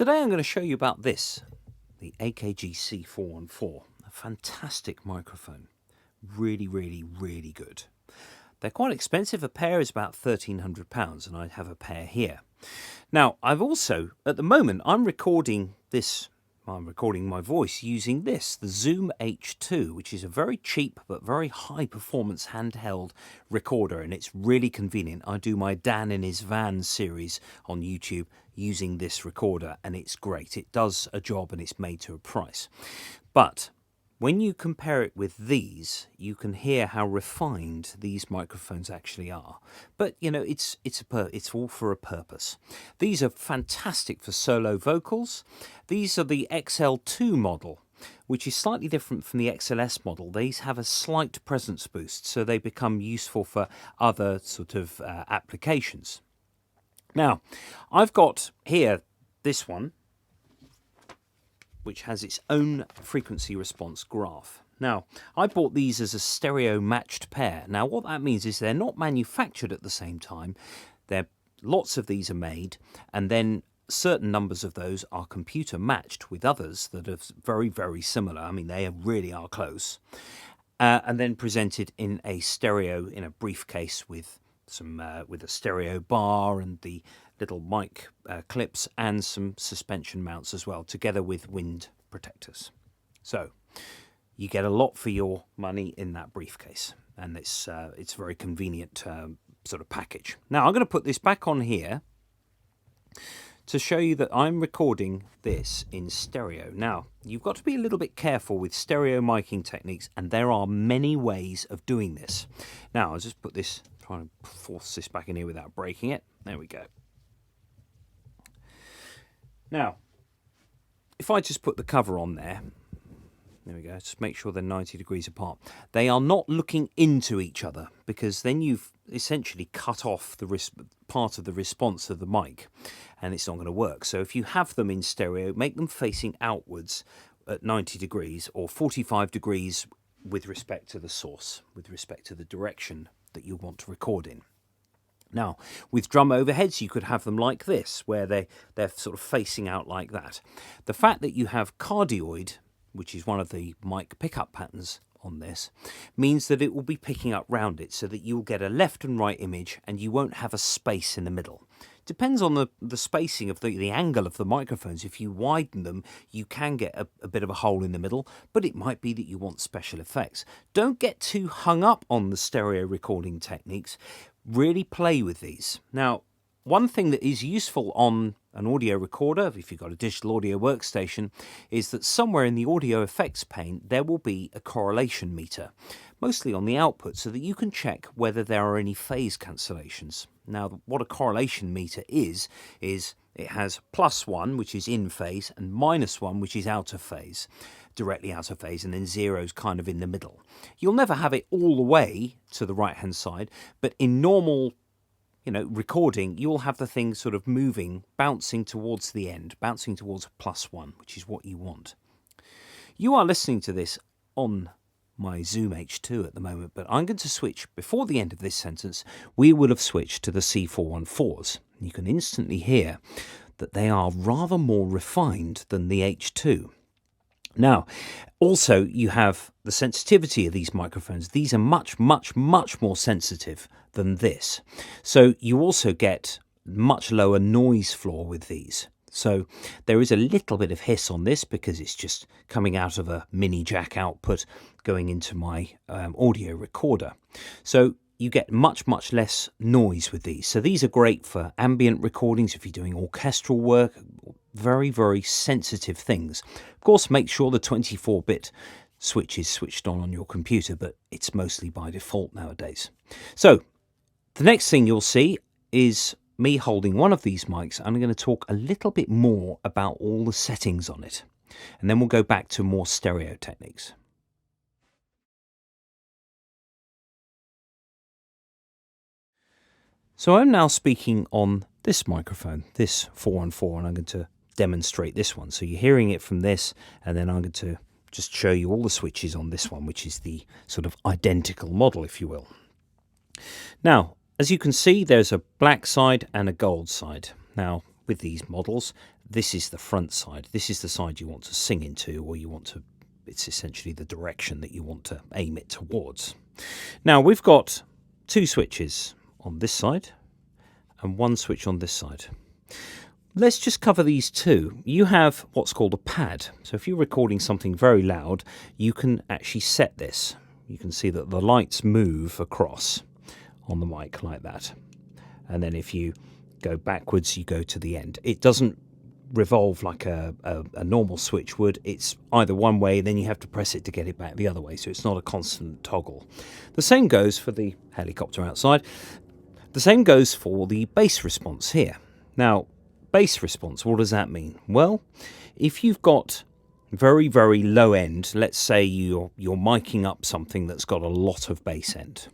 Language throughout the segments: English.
Today I'm going to show you about this, the AKG C414, a fantastic microphone. Really, really, really good. They're quite expensive. A pair is about £1,300 and I have a pair here. Now, I've also, at the moment, I'm recording my voice using this, the Zoom H2, which is a very cheap but very high performance handheld recorder, and it's really convenient. I do my Dan in his van series on YouTube using this recorder, and it's great. It does a job and it's made to a price. But when you compare it with these, you can hear how refined these microphones actually are. But, you know, it's all for a purpose. These are fantastic for solo vocals. These are the XL2 model, which is slightly different from the XLS model. These have a slight presence boost, so they become useful for other sort of applications. Now, I've got here this one, which has its own frequency response graph. Now, I bought these as a stereo matched pair. Now, what that means is they're not manufactured at the same time. Lots of these are made, and then certain numbers of those are computer matched with others that are very, very similar. I mean, they really are close. And then presented in a stereo, in a briefcase with a stereo bar and the little mic clips and some suspension mounts as well, together with wind protectors. So you get a lot for your money in that briefcase, and it's a very convenient sort of package. Now I'm going to put this back on here to show you that I'm recording this in stereo. Now, you've got to be a little bit careful with stereo miking techniques, and there are many ways of doing this. Now, I'll just put this, try to force this back in here without breaking it. There we go. Now, if I just put the cover on there we go, just make sure they're 90 degrees apart. They are not looking into each other, because then you've essentially cut off the part of the response of the mic, and it's not going to work. So if you have them in stereo, make them facing outwards at 90 degrees or 45 degrees with respect to the source, with respect to the direction that you want to record in. Now, with drum overheads, you could have them like this, where they're sort of facing out like that. The fact that you have cardioid, which is one of the mic pickup patterns on this, means that it will be picking up round it, so that you'll get a left and right image and you won't have a space in the middle. Depends on the spacing of the angle of the microphones. If you widen them, you can get a bit of a hole in the middle, but it might be that you want special effects. Don't get too hung up on the stereo recording techniques. Really play with these. Now, one thing that is useful on an audio recorder, if you've got a digital audio workstation, is that somewhere in the audio effects pane there will be a correlation meter, mostly on the output, so that you can check whether there are any phase cancellations. Now, what a correlation meter is it has +1, which is in phase, and -1, which is out of phase, directly out of phase, and then 0 is kind of in the middle. You'll never have it all the way to the right-hand side, but in normal recording, you'll have the thing sort of moving, bouncing towards the end, bouncing towards +1, which is what you want. You are listening to this on my Zoom H2 at the moment, but I'm going to switch, before the end of this sentence, we will have switched to the C414s. You can instantly hear that they are rather more refined than the H2. Now, also, you have the sensitivity of these microphones. These are much, much, much more sensitive than this. So you also get much lower noise floor with these. So there is a little bit of hiss on this because it's just coming out of a mini jack output going into my audio recorder. So you get much, much less noise with these. So these are great for ambient recordings, if you're doing orchestral work, very, very sensitive things. Of course, make sure the 24-bit switch is switched on your computer, but it's mostly by default nowadays. So the next thing you'll see is me holding one of these mics. I'm going to talk a little bit more about all the settings on it, and then we'll go back to more stereo techniques. So I'm now speaking on this microphone, this 414, and I'm going to demonstrate this one. So you're hearing it from this, and then I'm going to just show you all the switches on this one, which is the sort of identical model, if you will. Now, as you can see, there's a black side and a gold side. Now, with these models, this is the front side. This is the side you want to sing into, or you want to, it's essentially the direction that you want to aim it towards. Now we've got 2 switches on this side and 1 switch on this side. Let's just cover these 2. You have what's called a pad. So if you're recording something very loud, you can actually set this. You can see that the lights move across on the mic like that. And then if you go backwards, you go to the end. It doesn't revolve like a normal switch would. It's either one way, then you have to press it to get it back the other way. So it's not a constant toggle. The same goes for the helicopter outside. The same goes for the bass response here. Now, bass response, what does that mean? Well, if you've got very, very low end, let's say you're miking up something that's got a lot of bass end.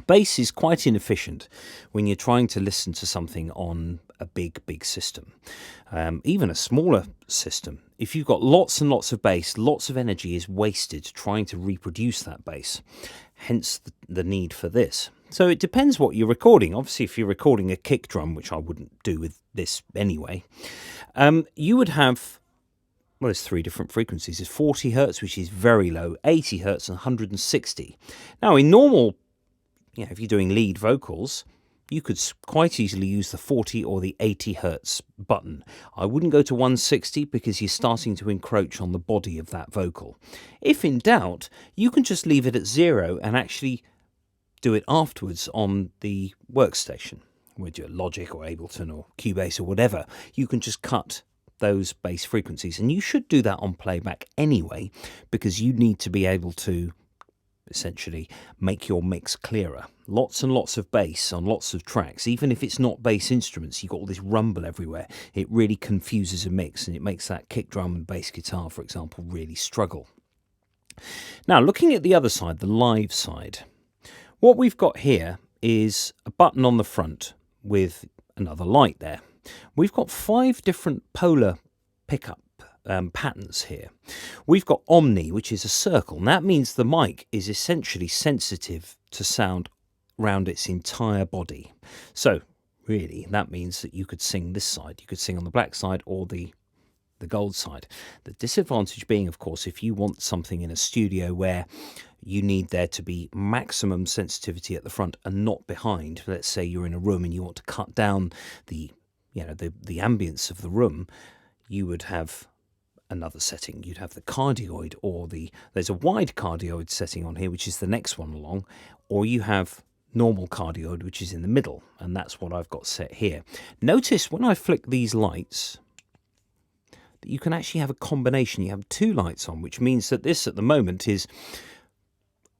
Bass is quite inefficient when you're trying to listen to something on a big system. Even a smaller system, if you've got lots and lots of bass, lots of energy is wasted trying to reproduce that bass, hence the need for this. So it depends what you're recording. Obviously, if you're recording a kick drum, which I wouldn't do with this anyway, you would have, well, there's 3 different frequencies. There's 40 hertz, which is very low, 80 hertz and 160. Now, in normal, if you're doing lead vocals, you could quite easily use the 40 or the 80 hertz button. I wouldn't go to 160 because you're starting to encroach on the body of that vocal. If in doubt, you can just leave it at 0 and actually do it afterwards on the workstation with your Logic or Ableton or Cubase or whatever. You can just cut those bass frequencies, and you should do that on playback anyway, because you need to be able to essentially make your mix clearer. Lots and lots of bass on lots of tracks, even if it's not bass instruments, you've got all this rumble everywhere. It really confuses a mix, and it makes that kick drum and bass guitar, for example, really struggle. Now, looking at the other side, the live side, what we've got here is a button on the front with another light there. We've got 5 different polar pickup patterns here. We've got omni, which is a circle, and that means the mic is essentially sensitive to sound around its entire body. So really, that means that you could sing this side, you could sing on the black side or the gold side. The disadvantage being, of course, if you want something in a studio where you need there to be maximum sensitivity at the front and not behind. Let's say you're in a room and you want to cut down the ambience of the room, you would have another setting. You'd have the cardioid, or there's a wide cardioid setting on here, which is the next one along, or you have normal cardioid, which is in the middle, and that's what I've got set here. Notice when I flick these lights that you can actually have a combination. You have 2 lights on, which means that this at the moment is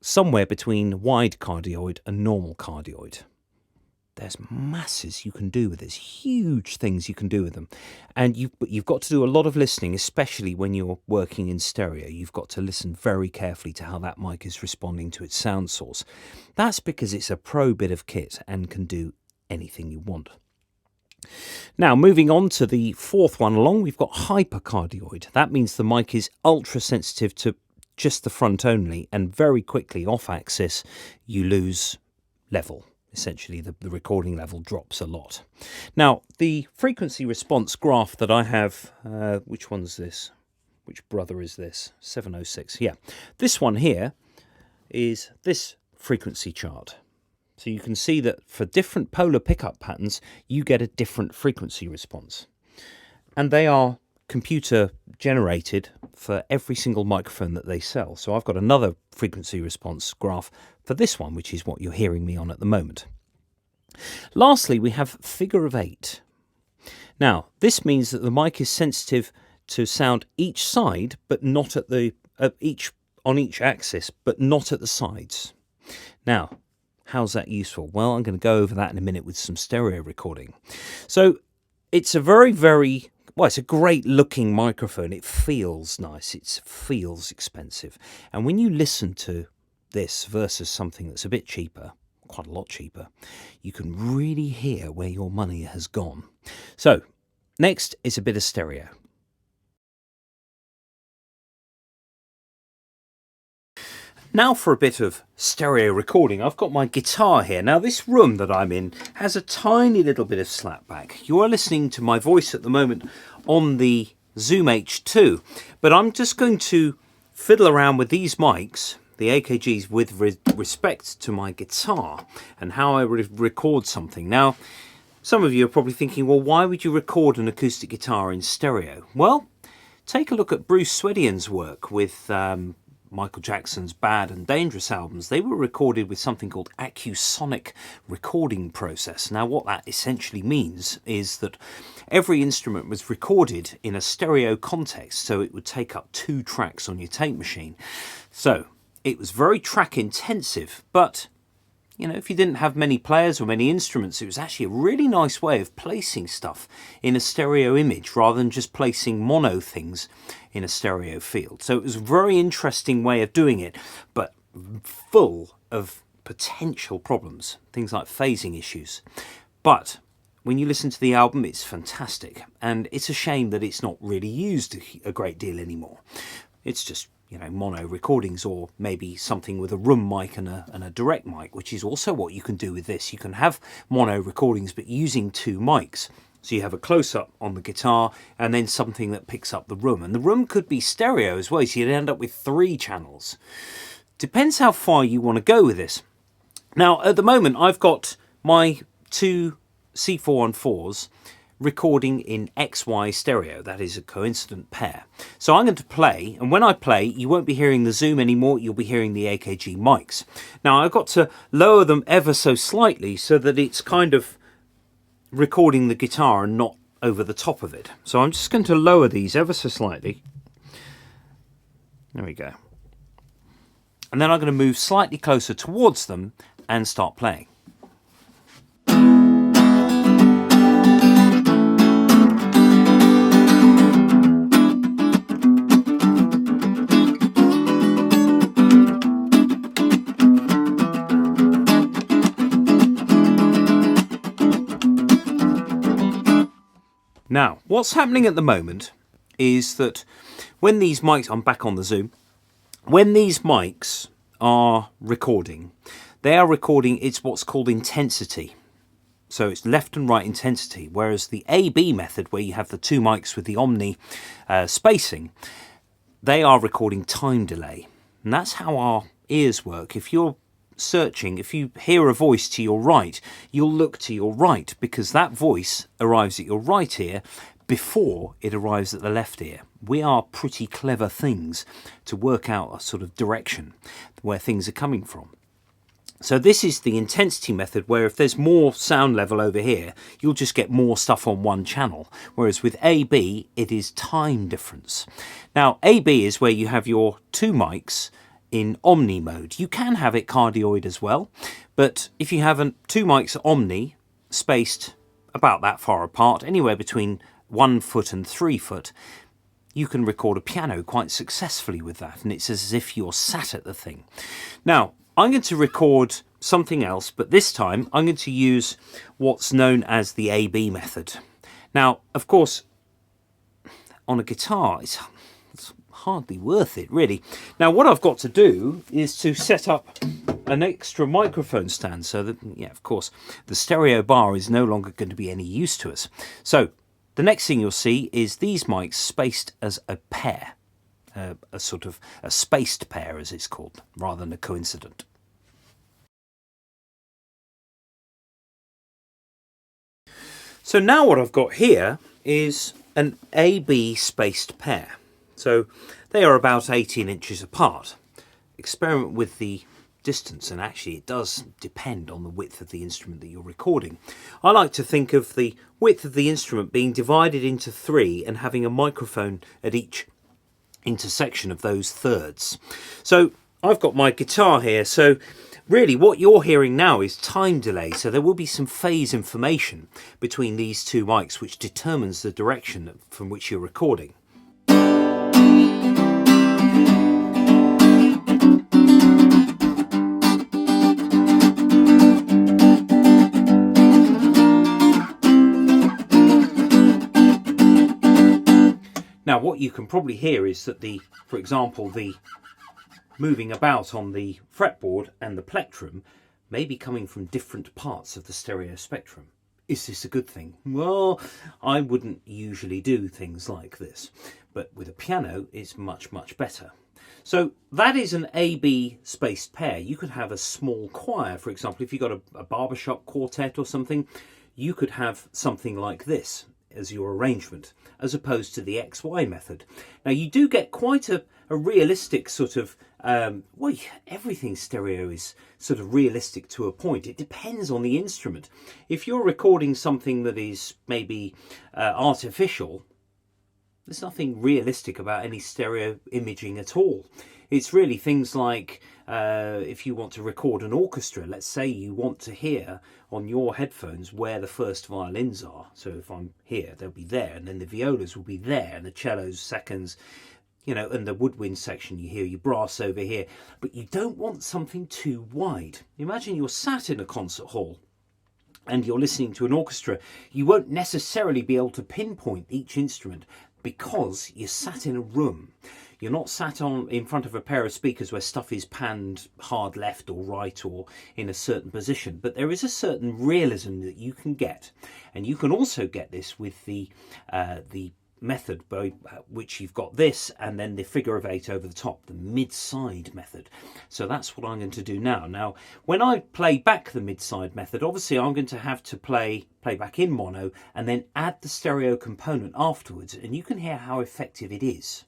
somewhere between wide cardioid and normal cardioid. There's masses you can do with this, huge things you can do with them. And you've got to do a lot of listening, especially when you're working in stereo. You've got to listen very carefully to how that mic is responding to its sound source. That's because it's a pro bit of kit and can do anything you want. Now, moving on to the 4th one along, we've got hypercardioid. That means the mic is ultra sensitive to just the front only, and very quickly off axis you lose level. Essentially, the recording level drops a lot. Now, the frequency response graph that I have, which one's this? Which brother is this? 706. Yeah, this one here is this frequency chart. So you can see that for different polar pickup patterns, you get a different frequency response. And they are computer generated for every single microphone that they sell. So I've got another frequency response graph for this one, which is what you're hearing me on at the moment. Lastly, we have figure of 8. Now, this means that the mic is sensitive to sound each side, but not at on each axis, but not at the sides. Now, how's that useful? Well, I'm going to go over that in a minute with some stereo recording. So it's a it's a great looking microphone. It feels nice. It feels expensive. And when you listen to this versus something that's a bit cheaper, quite a lot cheaper, you can really hear where your money has gone. So next is a bit of stereo. Now for a bit of stereo recording. I've got my guitar here. Now this room that I'm in has a tiny little bit of slapback. You are listening to my voice at the moment on the Zoom H2, but I'm just going to fiddle around with these mics, the AKGs, with respect to my guitar and how I record something. Now, some of you are probably thinking, well, why would you record an acoustic guitar in stereo? Well, take a look at Bruce Swedian's work with Michael Jackson's Bad and Dangerous albums. They were recorded with something called acusonic recording process. Now what that essentially means is that every instrument was recorded in a stereo context, so it would take up 2 tracks on your tape machine. So it was very track intensive, but you know, if you didn't have many players or many instruments, it was actually a really nice way of placing stuff in a stereo image rather than just placing mono things in a stereo field. So it was a very interesting way of doing it, but full of potential problems, things like phasing issues. But when you listen to the album, it's fantastic, and it's a shame that it's not really used a great deal anymore. It's just, you know, mono recordings, or maybe something with a room mic and a direct mic, which is also what you can do with this. You can have mono recordings but using 2 mics. So you have a close-up on the guitar and then something that picks up the room. And the room could be stereo as well, so you'd end up with 3 channels. Depends how far you want to go with this. Now, at the moment, I've got my 2 C414s recording in XY stereo. That is a coincident pair. So I'm going to play, and when I play, you won't be hearing the Zoom anymore, you'll be hearing the AKG mics. Now I've got to lower them ever so slightly so that it's kind of recording the guitar and not over the top of it. So I'm just going to lower these ever so slightly. There we go. And then I'm going to move slightly closer towards them and start playing. Now, what's happening at the moment is that when these mics, I'm back on the Zoom, when these mics are recording, they are recording, it's what's called intensity. So it's left and right intensity, whereas the AB method, where you have the 2 mics with the omni spacing, they are recording time delay. And that's how our ears work. If you're searching, if you hear a voice to your right, you'll look to your right because that voice arrives at your right ear before it arrives at the left ear. We are pretty clever things to work out a sort of direction where things are coming from. So this is the intensity method, where if there's more sound level over here, you'll just get more stuff on one channel. Whereas with AB, it is time difference. Now, AB is where you have your 2 mics in omni mode. You can have it cardioid as well, but if you have 2 mics omni spaced about that far apart, anywhere between 1 foot and 3 foot, you can record a piano quite successfully with that, and it's as if you're sat at the thing. Now, I'm going to record something else, but this time I'm going to use what's known as the AB method. Now, of course, on a guitar, it's hardly worth it, really. Now, what I've got to do is to set up an extra microphone stand so that, yeah, of course, the stereo bar is no longer going to be any use to us. So the next thing you'll see is these mics spaced as a pair, a sort of a spaced pair, as it's called, rather than a coincident. So now what I've got here is an AB spaced pair. So they are about 18 inches apart. Experiment with the distance, and actually it does depend on the width of the instrument that you're recording. I like to think of the width of the instrument being divided into 3 and having a microphone at each intersection of those thirds. So I've got my guitar here, so really what you're hearing now is time delay, so there will be some phase information between these 2 mics which determines the direction from which you're recording. Now what you can probably hear is that for example, the moving about on the fretboard and the plectrum may be coming from different parts of the stereo spectrum. Is this a good thing? Well, I wouldn't usually do things like this, but with a piano it's much better. So that is an A-B spaced pair. You could have a small choir, for example, if you've got a barbershop quartet or something, you could have something like this as your arrangement, as opposed to the XY method. Now you do get quite a realistic sort of, well, everything stereo is sort of realistic to a point. It depends on the instrument. If you're recording something that is maybe artificial, there's nothing realistic about any stereo imaging at all. It's really things like if you want to record an orchestra, let's say you want to hear on your headphones where the first violins are. So if I'm here, they'll be there, and then the violas will be there, and the cellos seconds, you know, and the woodwind section, you hear your brass over here. But you don't want something too wide. Imagine you're sat in a concert hall and you're listening to an orchestra. You won't necessarily be able to pinpoint each instrument because you're sat in a room. You're not sat in front of a pair of speakers where stuff is panned hard left or right or in a certain position. But there is a certain realism that you can get. And you can also get this with the method by which you've got this and then the figure of 8 over the top, the mid-side method. So that's what I'm going to do now. Now, when I play back the mid-side method, obviously I'm going to have to play back in mono and then add the stereo component afterwards, and you can hear how effective it is.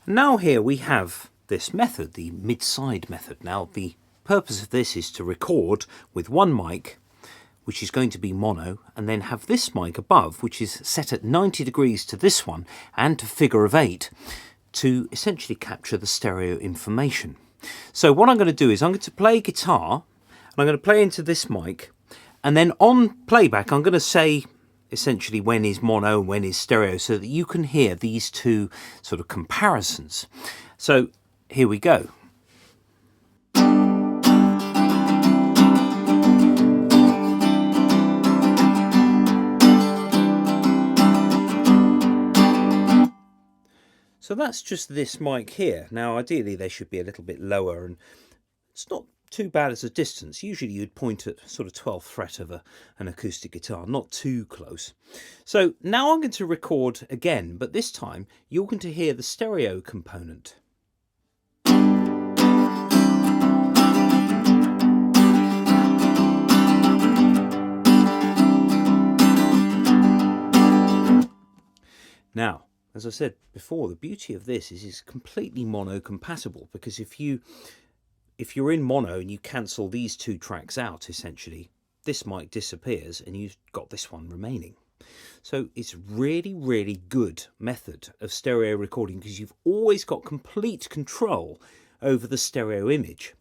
Now here we have this method, the mid-side method. Now the purpose of this is to record with one mic, which is going to be mono, and then have this mic above, which is set at 90 degrees to this one and to figure of 8 to essentially capture the stereo information. So what I'm going to do is I'm going to play guitar, and I'm going to play into this mic, and then on playback I'm going to say essentially when is mono and when is stereo, so that you can hear these two sort of comparisons. So here we go. So that's just this mic here. Now ideally they should be a little bit lower, and it's not too bad as a distance. Usually you'd point at sort of 12th fret of an acoustic guitar, not too close. So now I'm going to record again, but this time you're going to hear the stereo component. Now, as I said before, the beauty of this is it's completely mono compatible, because if you're in mono and you cancel these two tracks out, essentially, this mic disappears and you've got this one remaining. So it's really good method of stereo recording, because you've always got complete control over the stereo image.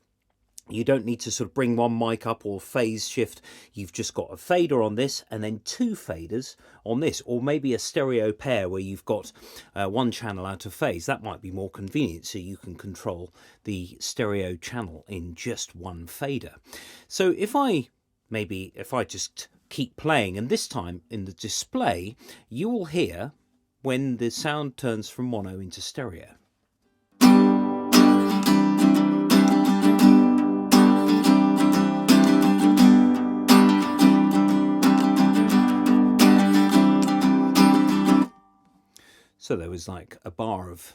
You don't need to sort of bring one mic up or phase shift. You've just got a fader on this and then two faders on this, or maybe a stereo pair where you've got one channel out of phase. That might be more convenient, so you can control the stereo channel in just one fader. So if I just keep playing, and this time in the display you will hear when the sound turns from mono into stereo. So there was like a bar of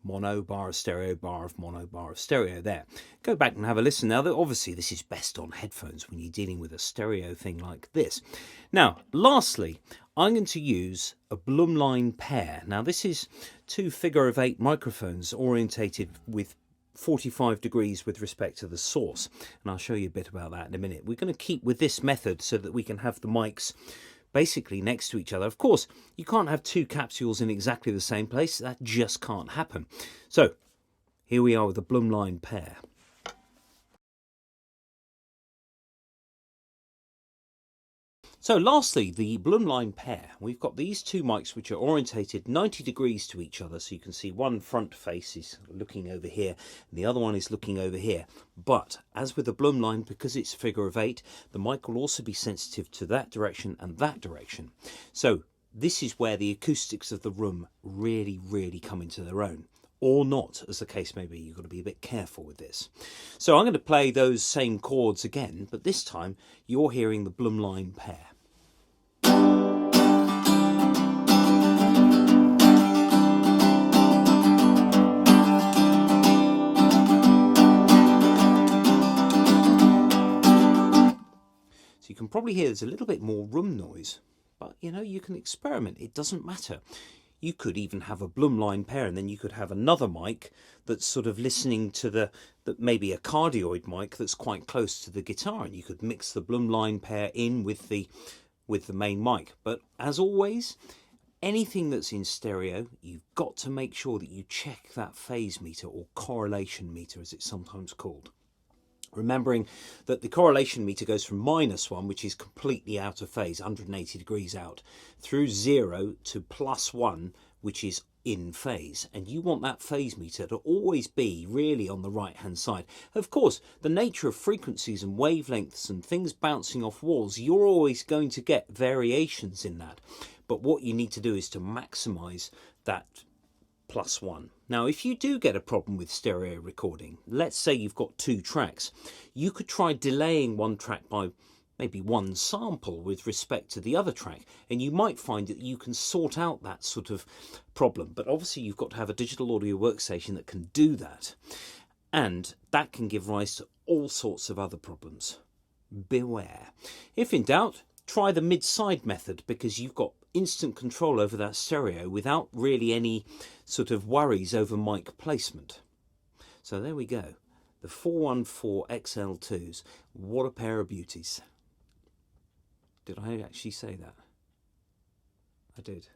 mono, bar of stereo, bar of mono, bar of stereo there. Go back and have a listen. Now, obviously this is best on headphones when you're dealing with a stereo thing like this. Now, lastly, I'm going to use a Blumlein Pair. Now, this is two figure of 8 microphones orientated with 45 degrees with respect to the source. And I'll show you a bit about that in a minute. We're going to keep with this method so that we can have the mics basically next to each other. Of course, you can't have two capsules in exactly the same place. That just can't happen. So here we are with the Blumlein Pair. So lastly, the Blumlein Pair. We've got these two mics which are orientated 90 degrees to each other. So you can see one front face is looking over here and the other one is looking over here. But as with the Blumlein, because it's figure of 8, the mic will also be sensitive to that direction and that direction. So this is where the acoustics of the room really, really come into their own. Or not, as the case may be. You've got to be a bit careful with this. So I'm going to play those same chords again, but this time you're hearing the Blumlein Pair. So you can probably hear there's a little bit more room noise, but you know, you can experiment. It doesn't matter. You could even have a Blumlein Pair, and then you could have another mic that's sort of listening to that maybe a cardioid mic that's quite close to the guitar, and you could mix the Blumlein Pair in with the main mic. But as always, anything that's in stereo, you've got to make sure that you check that phase meter, or correlation meter as it's sometimes called. Remembering that the correlation meter goes from -1, which is completely out of phase, 180 degrees out, through 0 to +1, which is in phase. And you want that phase meter to always be really on the right hand side. Of course, the nature of frequencies and wavelengths and things bouncing off walls, you're always going to get variations in that. But what you need to do is to maximize that +1. Now, if you do get a problem with stereo recording, let's say you've got 2 tracks, you could try delaying one track by maybe 1 sample with respect to the other track, and you might find that you can sort out that sort of problem. But obviously you've got to have a digital audio workstation that can do that, and that can give rise to all sorts of other problems. Beware. If in doubt, try the mid-side method, because you've got instant control over that stereo without really any sort of worries over mic placement. So there we go. The 414 XL2s. What a pair of beauties. Did I actually say that? I did.